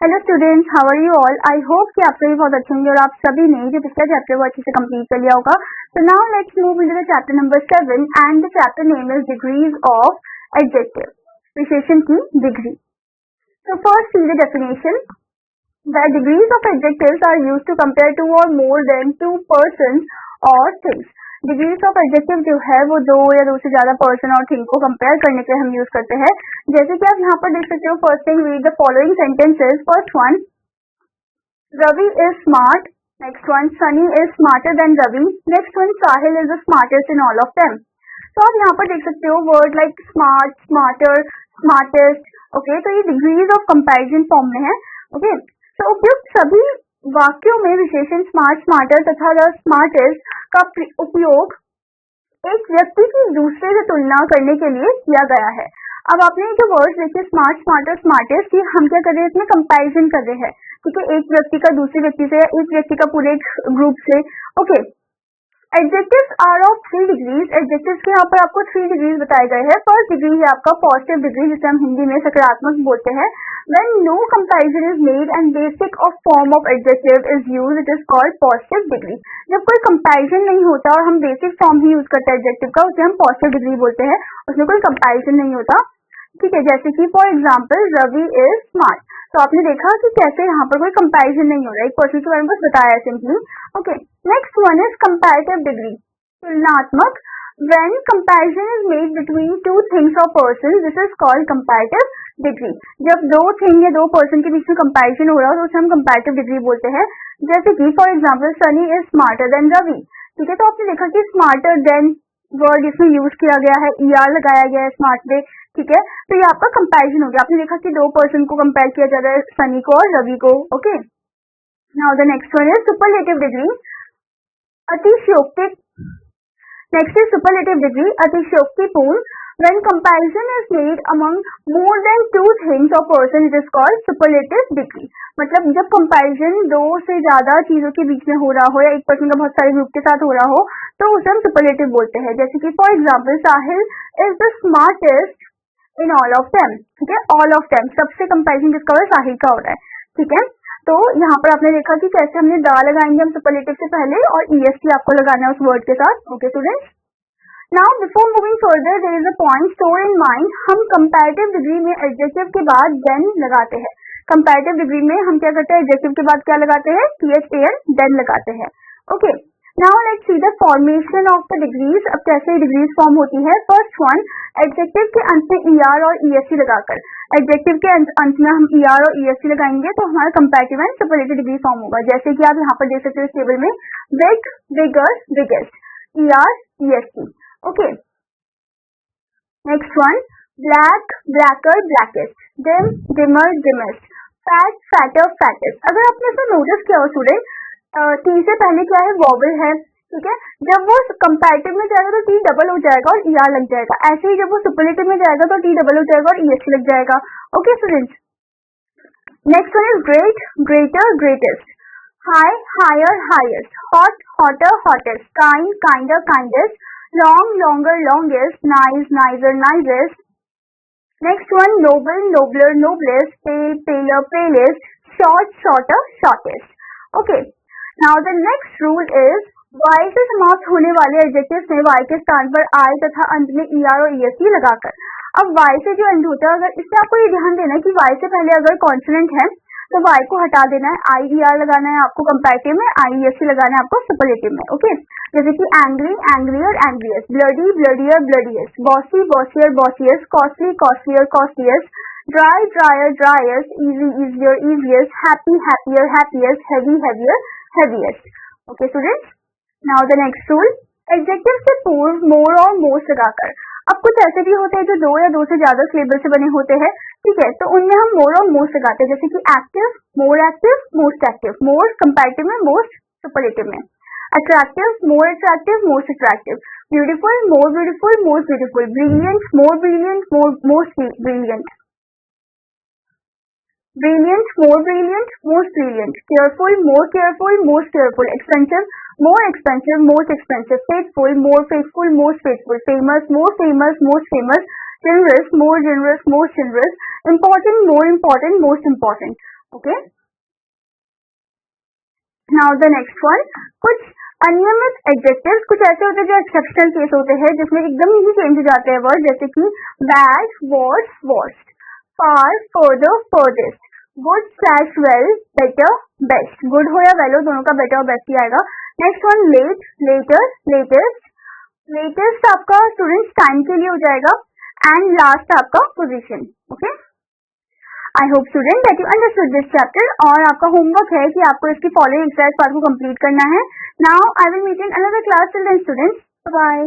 Hello students, how are you all. I hope कि आप सभी बहुत अच्छे होंगे और आप सभी ने जो पिछला चैप्टर वो अच्छे से कंप्लीट कर लिया होगा। तो now let's move into the chapter number 7 and the chapter name is degrees of adjective, विशेषण की degree. So first see the definition. The degrees of adjectives are used to compare two or more than two persons or things. Degrees of adjective जो है वो दो या दो से ज्यादा पर्सन और थिंग को कंपेयर करने के लिए हम यूज करते हैं। जैसे कि आप यहाँ पर देख सकते हो, first thing read the following sentences. First one, Ravi is smart. Next one, Sunny is smarter than Ravi. Next one, Sahil is the smartest in all of them. तो आप यहाँ पर देख सकते हो word like smart, smarter, smartest. Okay, तो ये डिग्रीज ऑफ कंपैरिजन फॉर्म में है। ओके, तो उपयुक्त सभी वाक्यों में विशेषण स्मार्ट, स्मार्टर तथा द स्मार्टेस्ट का उपयोग एक व्यक्ति की दूसरे से तुलना करने के लिए किया गया है। अब आपने जो वर्ड्स देखे स्मार्ट, स्मार्टर, स्मार्टेस्ट, ये हम क्या कर रहे हैं, इसमें कंपैरिजन कर रहे हैं। ठीक है, एक व्यक्ति का दूसरे व्यक्ति से या एक व्यक्ति का पूरे ग्रुप से। Okay, adjectives are of 3 degrees. Adjectives के यहाँ पर आपको 3 डिग्रीज बताए गए हैं। फर्स्ट डिग्री है आपका पॉजिटिव डिग्री, जिसे हम हिंदी में सकारात्मक बोलते हैं। When no comparison is made and basic of form of adjective is used, it is called positive degree. जब कोई कंपैरिजन नहीं होता और हम बेसिक फॉर्म ही यूज करते हैं एडजेक्टिव का, उसे हम पॉजिटिव डिग्री बोलते हैं। उसमें कोई कंपैरिजन नहीं होता। ठीक है, जैसे कि for example Ravi is smart. तो आपने देखा कि कैसे यहाँ पर कोई कंपैरिजन नहीं हो रहा है, एक पर्सन के बारे में बस बताया simply. Okay, next one is comparative degree, तुलनात्मक। When comparison is made between two things or persons, this is called comparative degree. जब दो थिंग या दो पर्सन के बीच में कंपैरिजन हो रहा हो तो उसे हम कंपैरेटिव डिग्री बोलते हैं। जैसे कि for example Sunny is smarter than Ravi. ठीक है, तो आपने देखा कि स्मार्टर देन वर्ड इसमें यूज किया गया है, ईआर लगाया गया है स्मार्ट में। ठीक है, तो ये आपका कंपैरिजन हो गया। आपने देखा कि दो पर्सन को कंपेयर किया जा रहा है, सनी को और रवि को। Okay, now the next one is superlative degree, अतिशयोक्ति। Next is superlative degree, अतिशयोक्तिपूर्ण। When comparison is made among more than two things or person, it is called superlative degree. मतलब जब comparison दो से ज्यादा चीजों के बीच में हो रहा हो या एक पर्सन का बहुत सारे ग्रुप के साथ हो रहा हो तो उसे हम superlative बोलते हैं। जैसे कि for example Sahil is the smartest in all of them. ठीक है, ऑल ऑफ देम, सबसे कंपैरिजन जिसका हो साहिल का हो रहा है। ठीक है, तो यहाँ पर आपने देखा कि कैसे हमने दा लगाएंगे हम सुपरलेटिव से पहले और ईएसटी आपको लगाना है उस वर्ड के साथ। Okay students, now before moving further there is a point store in mind. हम कंपैरेटिव डिग्री में एडजेक्टिव के बाद देन लगाते हैं। कंपैरेटिव डिग्री में हम क्या करते हैं, एडजेक्टिव के बाद क्या लगाते हैं, THAN देन लगाते हैं। Okay, now let's see the formation of the degrees. अब कैसे डिग्रीज फॉर्म होती है। फर्स्ट वन, एडजेक्टिव के अंत में ER और EST लगाकर। एडजेक्टिव के अंत में हम ER और EST लगाएंगे तो हमारा comparative and superlative degree form होगा। जैसे कि आप यहाँ पर देख सकते हो इस टेबल में, big, bigger, biggest, ER, EST। Okay, next one, black, blacker, blackest, dim, dimmer, dimmest, fat, fatter, fattest. अगर आपने इसमें नोटिस किया हो स्टूडेंट, टी से पहले क्या है, वॉवल है। ठीक है, जब वो कंपैरेटिव में जाएगा तो टी डबल हो जाएगा और ER लग जाएगा। ऐसे ही जब वो सुपरलेटिव में जाएगा तो टी डबल हो जाएगा और EST लग जाएगा। Okay students, next one is great, greater, greatest, high, higher, highest, hot, hotter, hottest, kind, kinder, kindest, long, longer, longest, nice, nicer, nicest. Next one, noble, nobler, noblest, pale, paler, palest, short, shorter, shortest. Okay, now the next rule is Y से समाप्त होने वाले adjectives में Y के स्थान पर आई तथा अंत में ER और EST लगाकर। अब वाई से जो एंड होता है, अगर इसमें आपको ये ध्यान देना है कि वाई से पहले अगर कॉन्सोनेंट है तो वाई को हटा देना है, IER लगाना है आपको कंपैरेटिव में, IEST लगाना है आपको सुपरलेटिव में। ओके, जैसे कि angry, angrier, angriest, bloody, bloodier, bloodiest, bossy, bossier, bossiest, costly, costlier, costliest, dry, drier, driest, easy, easier, easiest, happy, happier, happiest, heavy, heavier, heaviest. Okay students, now the next rule, adjective से पूर्व मोर और most लगाकर। अब कुछ ऐसे भी होते हैं जो दो या दो से ज्यादा सिलेबल से बने होते हैं। ठीक है, तो उनमें हम मोर और मोस्ट लगाते हैं। जैसे कि active, more active, most active, more comparative में, मोस्ट सुपरलेटिव में। Attractive, more attractive, most attractive, beautiful, more beautiful, most beautiful, brilliant, more brilliant, most brilliant, brilliant, more brilliant, most brilliant, careful, more careful, most careful, expensive, more expensive, most expensive, faithful, more faithful, most faithful, famous, more famous, most famous, generous, more generous, most generous, important, more important, most important. Okay, now the next one, कुछ अनियमित adjectives कुछ ऐसे होते हैं जो exceptional case होते हैं जिसमें एकदम ही चेंज हो जाते हैं वर्ड, जैसे कि bad, worse, worst, far, further, furthest, good slash well, better, best. Good हो या वेल हो दोनों का बेटर और बेस्ट ही आएगा। Next one late, later, latest. Latest आपका स्टूडेंट्स टाइम के लिए हो जाएगा एंड लास्ट आपका position. Okay, I hope student that you understood this chapter. और आपका होमवर्क है कि आपको इसकी फॉलोइंग एक्सरसाइज पार्ट को कंप्लीट करना है। Now I will meet in another class, till then students, bye bye.